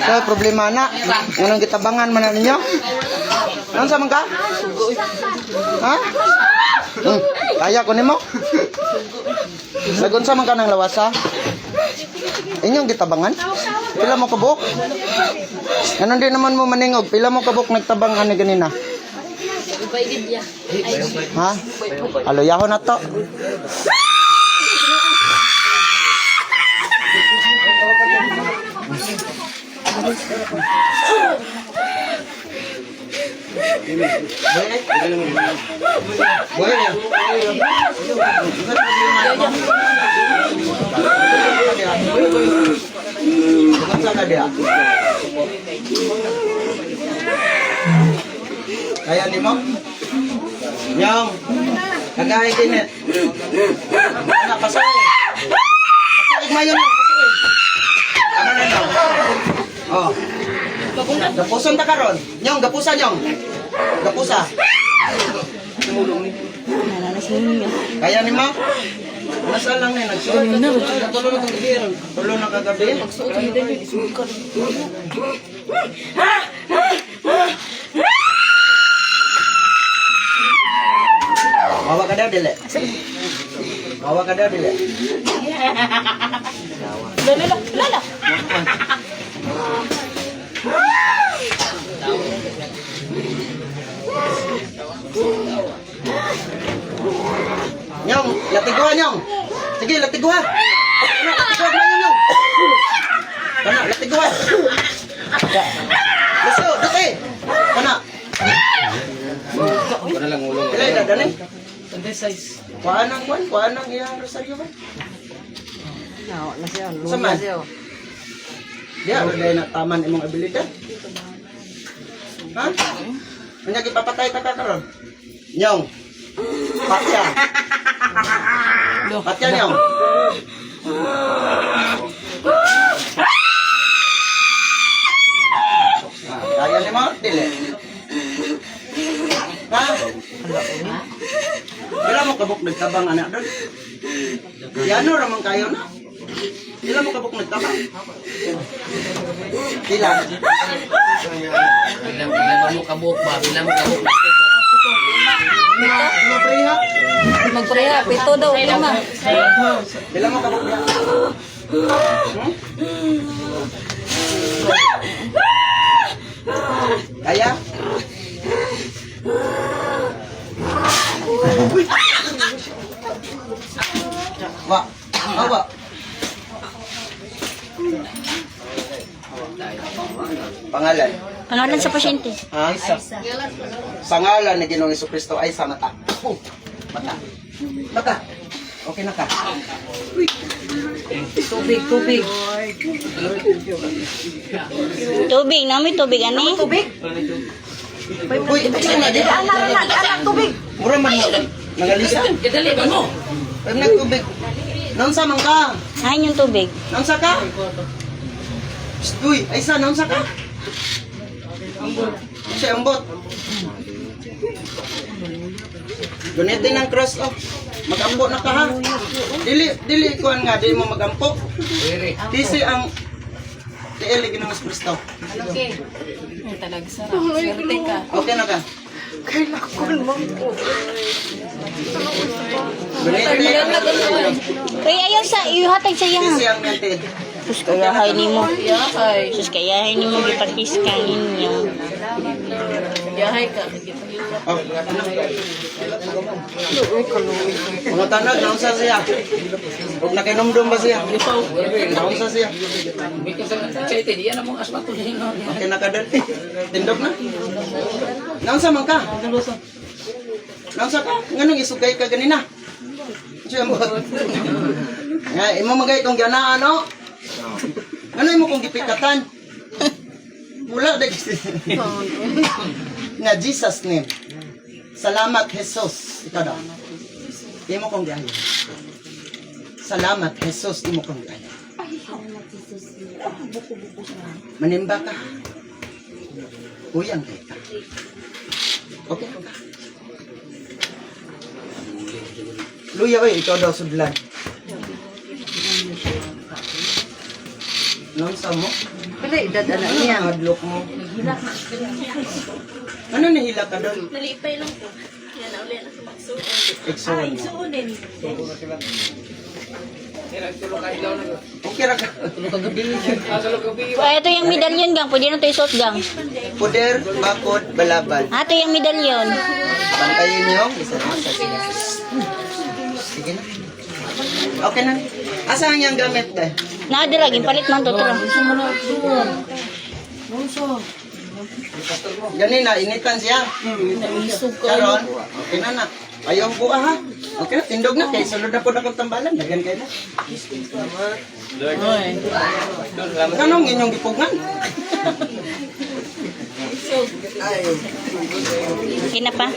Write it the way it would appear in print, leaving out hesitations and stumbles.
Kaya problema na. Anong gitabangan man na ninyo? Ano sa man ka? Ha? Kaya ko nimo? Lagon sa man ka ng lawasa? Inyong gitabangan? Pila mo kabuk? Ano din naman mo maningog? Pila mo kabuk nagtabang ani ganina? Ha? Aloyaho na to. Kaya ni mo? Nyong, kagaya kinit. Anak, pasay. Pasay mayon mo, pasay. Ano na lang? Oh. Gapuson ta karon. Nyong, gapusa nyong. Gapusa. Kaya ni mo? Nasa lang na nagsuot. Tulo na kagabi. Bawa ka daw dili. Bawa ka daw dili. Lala. Nyong, latiguha nyong. Sige, latiguha. Latiguha na nyong. Kana, latiguha. Luso, dati. Kana. Kana lang ulo. Dili na dali. Tanda size. Kuan ang iyang rosaryo ba? No, na siya. Sama. Dia udah na taman imong abilidad. Ha? Anya gipapatay ta ka karon? Nyong. Patya. Patya nyong. Kaya ni mo dili. Ha? Bila mo kabuk nagtabang anak doon? Yano ramang kayo na? Bila mo kabuk nagtabang? Bila mo kabuk ba? Bila mo kabuk. Magpreha, pito daw, lima. Bila mo kabuk niya? Kaya? Wa, awa. Pangalan. Pangalan sa pasyente. Aisa. Pangalan ni Ginoong Jesucristo ay sa mata. Mata. Mata. Okay na ka. Tubig. Tubig, namin tubig, ani? Tubig? Uy, di anak tubig. Mura man nagalisa. Kadali ba mo? Ay nagtubig. Nonsa man ka? Ayan yung tubig. Nonsa ka? Uy, ay sa nonsa ka? Ambot. Siya ambot. Gunitin ng cross off. Magampo na ka ha. Dili kuan nga di mo magampo. Kasi ang tiil Ginoong Jesucristo. Okay. Ay, talaga sarap. Swerte ka. Okay na ka. Kailangan mo po. Gunitin. Uy, ayaw sa, ihatag sa iya. Kasi ang ngante. Sus, kayahay ni mo. Sus, kayahay ni mo. Gipatiskan ninyo. Yahay ka. Oh. Mga tanag, naunsa siya. Huwag nakinomdom ba siya? Naunsa siya. Diyan na mong asmato niya. Okay na ka dati. Tindog na. Naunsa man ka? Naunsa ka? Nganong isugay ka ganina? Siya mo. Nga, imo magay kong ganaan, no? Ano imo kong gipikatan? Wala dahil. Nga, Jesus name. Salamat, Jesus. Ikaw daw. Imo kong gayon. Salamat, Jesus. Imo kong gayon. Manimba ka. Uyang ka. Okay. Luya, oy. Ikaw daw sudlan. Nonsa mo? Pala, edad anak niya. Hadlok mo. Ano nahila ka doon? Nalipay lang po. Yan na ulit na sumaksuon. Exon. Suunin. Okay ra ka. Ito yung medalyon gang. Pwede na ito isuot gang. Puder, bakod, balaban. Ito yung medalyon. Bantayin niyo. Sige na. Okay na. Asa ang yung gamit eh? Nadirag. Palit man to. Ganina, initan siya. Karon, okay na na. Ayaw buka ha. Okay na, tindog na. Kaya sunod na po na kong tambalan. Dagan kayo na. Anong inyong gipugan? Okay na pa.